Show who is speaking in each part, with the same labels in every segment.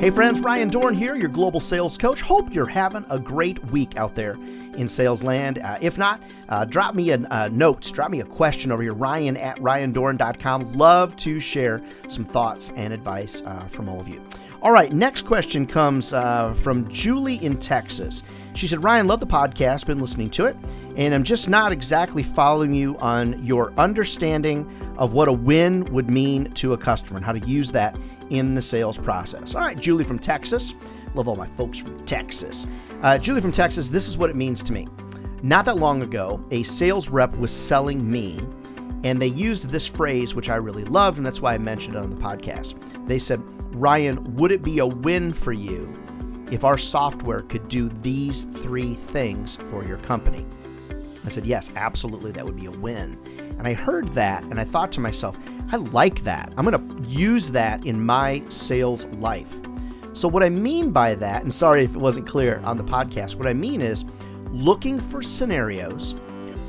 Speaker 1: Hey friends, Ryan Dohrn here, your global sales coach. Hope you're having a great week out there in sales land. If not, drop me a note, drop me a question over here, ryan@ryandohrn.com. Love to share some thoughts and advice from all of you. All right, next question comes from Julie in Texas. She said, Ryan, love the podcast, been listening to it, and I'm just not exactly following you on your understanding of what a win would mean to a customer and how to use that in the sales process. All right, Julie from Texas. Love all my folks from Texas. Julie from Texas, this is what it means to me. Not that long ago, a sales rep was selling me, and they used this phrase, which I really loved, and that's why I mentioned it on the podcast. They said, Ryan, would it be a win for you if our software could do these 3 things for your company? I said, yes, absolutely, that would be a win. And I heard that, and I thought to myself, I like that. I'm going to use that in my sales life. So what I mean by that, and sorry if it wasn't clear on the podcast, what I mean is looking for scenarios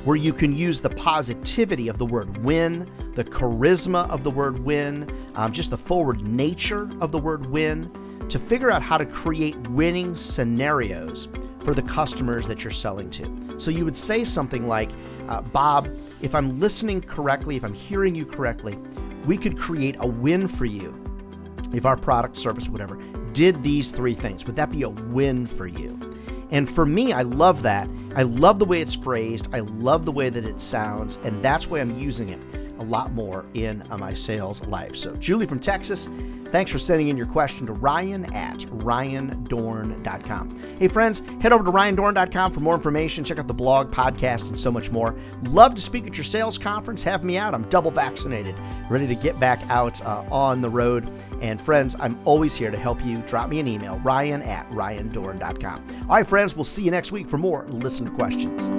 Speaker 1: where you can use the positivity of the word win, the charisma of the word win, just the forward nature of the word win, to figure out how to create winning scenarios for the customers that you're selling to. So you would say something like, Bob, if I'm listening correctly, if I'm hearing you correctly, we could create a win for you if our product, service, whatever, did these 3 things. Would that be a win for you? And for me, I love that. I love the way it's phrased. I love the way that it sounds. And that's why I'm using it a lot more in my sales life. So Julie from Texas, thanks for sending in your question to ryan@ryandohrn.com. Hey friends, head over to ryandohrn.com for more information. Check out the blog, podcast, and so much more. Love to speak at your sales conference. Have me out. I'm double vaccinated, ready to get back out on the road. And friends, I'm always here to help you. Drop me an email, ryan@ryandohrn.com. All right, friends, we'll see you next week for more Listen to Questions.